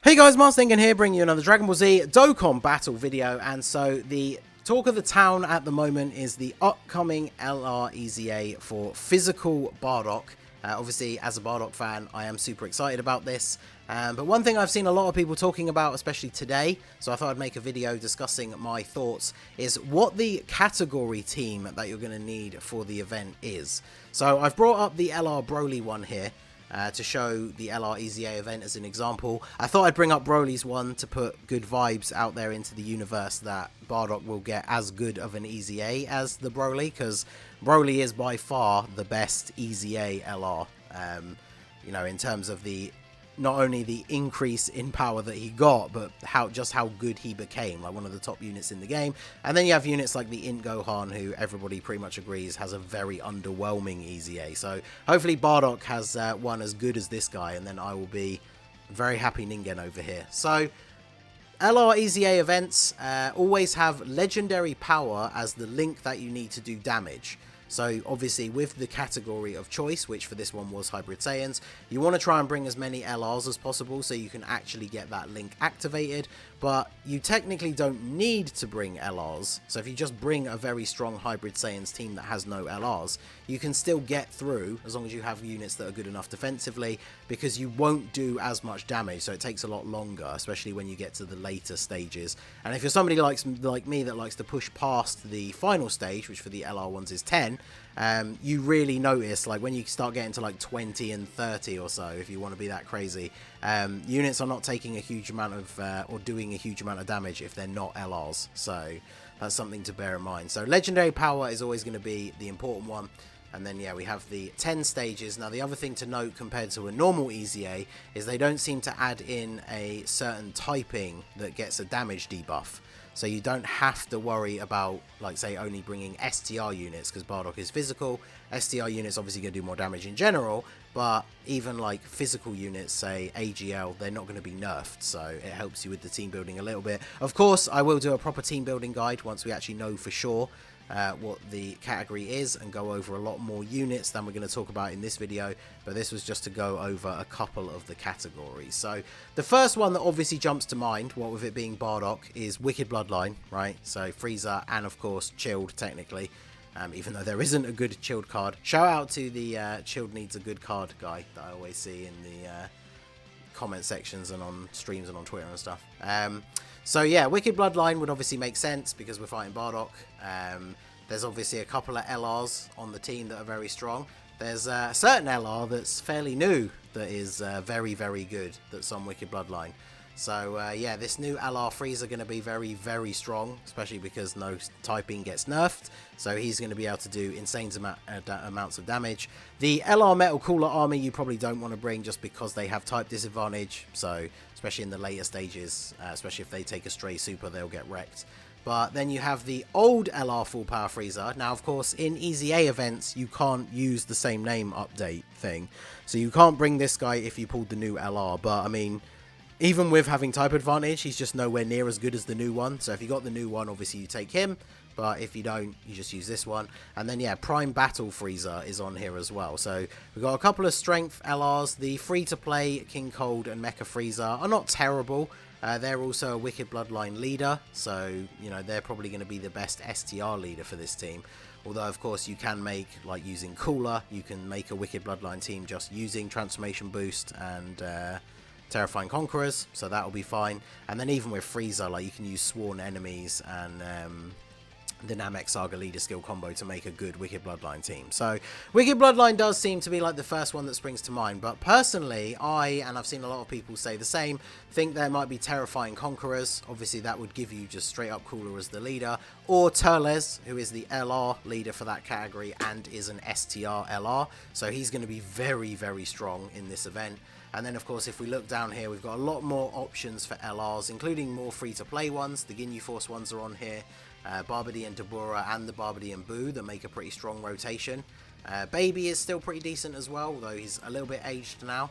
Hey guys, Marstingan here, bringing you another Dragon Ball Z Dokkan battle video. And so the talk of the town at the moment is the upcoming LR EZA for physical Bardock. Obviously, as a Bardock fan, I am super excited about this. But one thing I've seen a lot of people talking about, especially today, so I thought I'd make a video discussing my thoughts, is what the category team that you're going to need for the event is. So I've brought up the LR Broly one here. To show the LR EZA event as an example. I thought I'd bring up Broly's one to put good vibes out there into the universe that Bardock will get as good of an EZA as the Broly, because Broly is by far the best EZA LR, you know, in terms of the not only the increase in power that he got, but how good he became, like one of the top units in the game. And then you have units like the Int Gohan, who everybody pretty much agrees has a very underwhelming EZA. So hopefully Bardock has one as good as this guy, and then I will be very happy Ningen over here. So LR EZA events always have legendary power as the link that you need to do damage. So obviously with the category of choice, which for this one was Hybrid Saiyans, you want to try and bring as many LRs as possible so you can actually get that link activated, but you technically don't need to bring LRs. So if you just bring a very strong Hybrid Saiyans team that has no LRs, you can still get through as long as you have units that are good enough defensively, because you won't do as much damage, so it takes a lot longer, especially when you get to the later stages. And if you're somebody like me that likes to push past the final stage, which for the LR ones is 10, you really notice, like when you start getting to like 20 and 30 or so, if you want to be that crazy, units are not taking a huge amount of or doing a huge amount of damage if they're not LRs. So that's something to bear in mind. So legendary power is always going to be the important one. And then, yeah, we have the 10 stages. Now, the other thing to note compared to a normal EZA is they don't seem to add in a certain typing that gets a damage debuff. So you don't have to worry about, like, say, only bringing STR units, because Bardock is physical. STR units obviously going to do more damage in general, but even, like, physical units, say, AGL, they're not going to be nerfed, so it helps you with the team building a little bit. Of course, I will do a proper team building guide once we actually know for sure what the category is, and go over a lot more units than we're going to talk about in this video, but this was just to go over a couple of the categories. So the first one that obviously jumps to mind, what with it being Bardock, is Wicked Bloodline, right? So Frieza and of course Chilled, technically, even though there isn't a good Chilled card. Shout out to the Chilled needs a good card guy that I always see in the comment sections and on streams and on Twitter and stuff. So yeah, Wicked Bloodline would obviously make sense because we're fighting Bardock. There's obviously a couple of LRs on the team that are very strong. There's a certain LR that's fairly new that is very, very good, that's on Wicked Bloodline. So yeah, this new LR Frieza going to be very, very strong, especially because no typing gets nerfed. So he's going to be able to do insane amounts of damage. The LR Metal Cooler Army you probably don't want to bring just because they have type disadvantage. So especially in the later stages, especially if they take a stray super, they'll get wrecked. But then you have the old LR Full Power Frieza. Now, of course, in EZA events, you can't use the same name update thing. So you can't bring this guy if you pulled the new LR. But, I mean, even with having type advantage, he's just nowhere near as good as the new one. So if you got the new one, obviously you take him. But if you don't, you just use this one. And then, yeah, Prime Battle Frieza is on here as well. So we've got a couple of strength LRs. The free-to-play King Cold and Mecha Frieza are not terrible. They're also a Wicked Bloodline leader. So, you know, they're probably going to be the best STR leader for this team. Although, of course, you can make, like using Cooler, you can make a Wicked Bloodline team just using Transformation Boost and Terrifying Conquerors, so that'll be fine. And then even with Frieza, like you can use Sworn Enemies and the Namek Saga leader skill combo to make a good Wicked Bloodline team. So Wicked Bloodline does seem to be like the first one that springs to mind, but personally and I've seen a lot of people say the same, think there might be Terrifying Conquerors. Obviously that would give you just straight up Cooler as the leader, or Turles, who is the LR leader for that category and is an STR LR, so he's going to be very, very strong in this event. And then, of course, if we look down here, we've got a lot more options for LRs, including more free-to-play ones. The Ginyu Force ones are on here. Barbady and Dabura and the Barbady and Boo that make a pretty strong rotation. Baby is still pretty decent as well, though he's a little bit aged now.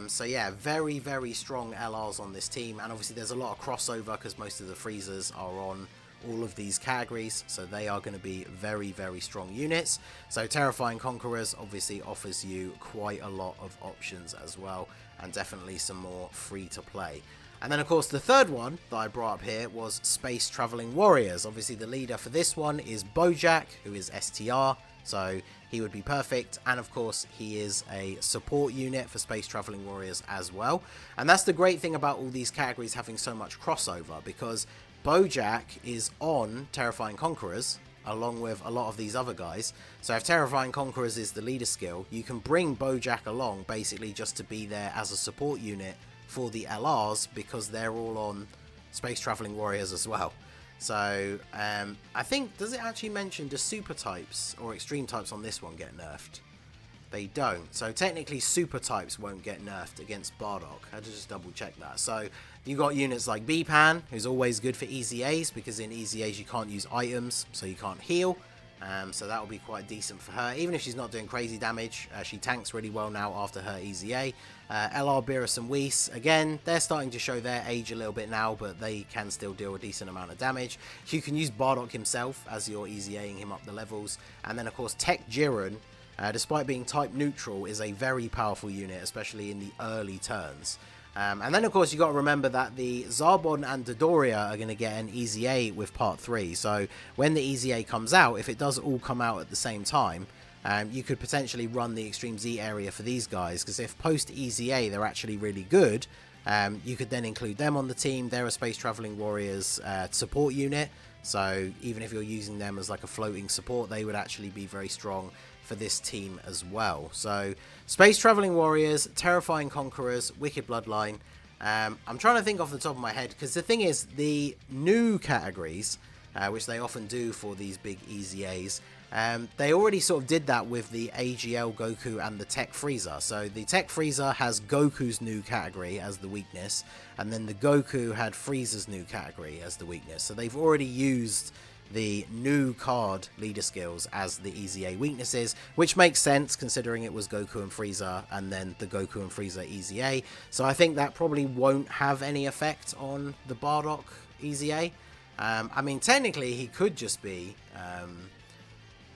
So yeah, very, very strong LRs on this team. And obviously there's a lot of crossover because most of the Freezers are on all of these categories, so they are going to be very, very strong units. So Terrifying Conquerors obviously offers you quite a lot of options as well. and definitely some more free to play. And then of course the third one that I brought up here was Space Traveling Warriors. Obviously the leader for this one is BOJACK, who is STR, so he would be perfect. And of course he is a support unit for Space Traveling Warriors as well. And that's the great thing about all these categories having so much crossover, because BOJACK is on Terrifying Conquerors along with a lot of these other guys. So if Terrifying Conquerors is the leader skill, you can bring BOJACK along basically just to be there as a support unit for the LRs, because they're all on Space Traveling Warriors as well. So I think, does it actually mention the super types or extreme types on this one get nerfed? They don't. So technically super types won't get nerfed against Bardock. I had to just double check that. So you got units like Bpan, who's always good for easy A's, because in easy A's you can't use items, so you can't heal. So that will be quite decent for her. Even if she's not doing crazy damage, she tanks really well now after her easy A. LR, Beerus and Whis, again, they're starting to show their age a little bit now, but they can still deal a decent amount of damage. You can use Bardock himself as you're easy A'ing him up the levels. And then of course Tech Jiren, despite being type neutral, is a very powerful unit, especially in the early turns. And then of course you got to remember that the Zarbon and Dodoria are going to get an easy A with part 3. So when the easy A comes out, if it does all come out at the same time, you could potentially run the Extreme Z area for these guys, because if post easy A they're actually really good, you could then include them on the team. They're a Space Traveling Warriors support unit, so even if you're using them as like a floating support, they would actually be very strong for this team as well. So Space Traveling Warriors, Terrifying Conquerors, Wicked Bloodline. I'm trying to think off the top of my head, because the thing is, the new categories, which they often do for these big easy A's, they already sort of did that with the AGL Goku and the Tech Frieza. So the Tech Frieza has Goku's new category as the weakness, and then the Goku had Frieza's new category as the weakness. So they've already used the new card leader skills as the easy A weaknesses, which makes sense considering it was Goku and Frieza and then the Goku and Frieza easy A. So I think that probably won't have any effect on the Bardock easy A. I mean, technically he could just be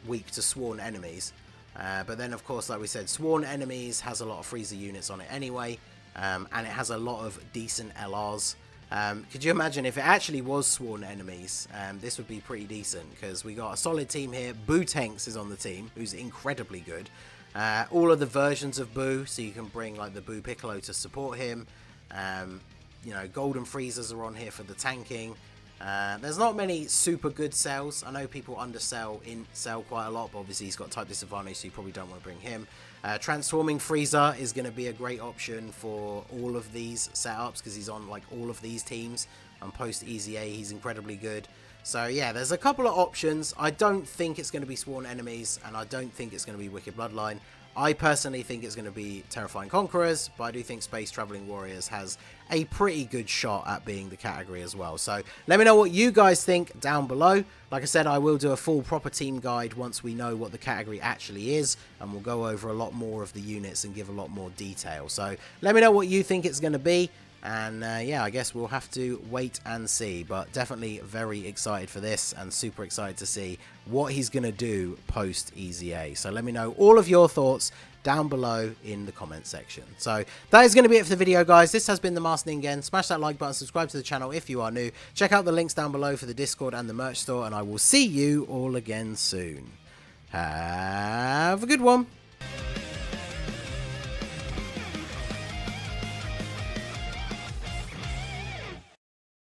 weak to sworn enemies, but then of course, like we said, sworn enemies has a lot of Frieza units on it anyway, and it has a lot of decent LRs. Could you imagine if it actually was sworn enemies? This would be pretty decent, because we got a solid team here. Boo Tanks is on the team, who's incredibly good. All of the versions of Boo, so you can bring like the Boo Piccolo to support him. You know, Golden Freezers are on here for the tanking. There's not many super good cells. I know people undersell in cell quite a lot, but obviously he's got type disadvantage, so you probably don't want to bring him. Transforming Frieza is going to be a great option for all of these setups, because he's on like all of these teams, and post easy A he's incredibly good. So yeah, there's a couple of options. I don't think it's going to be sworn enemies, and I don't think it's going to be Wicked Bloodline. I personally think it's going to be Terrifying Conquerors, but I do think Space Traveling Warriors has a pretty good shot at being the category as well. So let me know what you guys think down below. Like I said, I will do a full proper team guide once we know what the category actually is, and we'll go over a lot more of the units and give a lot more detail. So let me know what you think it's going to be. And yeah, I guess we'll have to wait and see, but definitely very excited for this and super excited to see what he's going to do post easy A. So let me know all of your thoughts down below in the comment section. So that is going to be it for the video, guys. This has been the Master Ningen. Smash that like button, subscribe to the channel if you are new. Check out the links down below for the Discord and the merch store, and I will see you all again soon. Have a good one.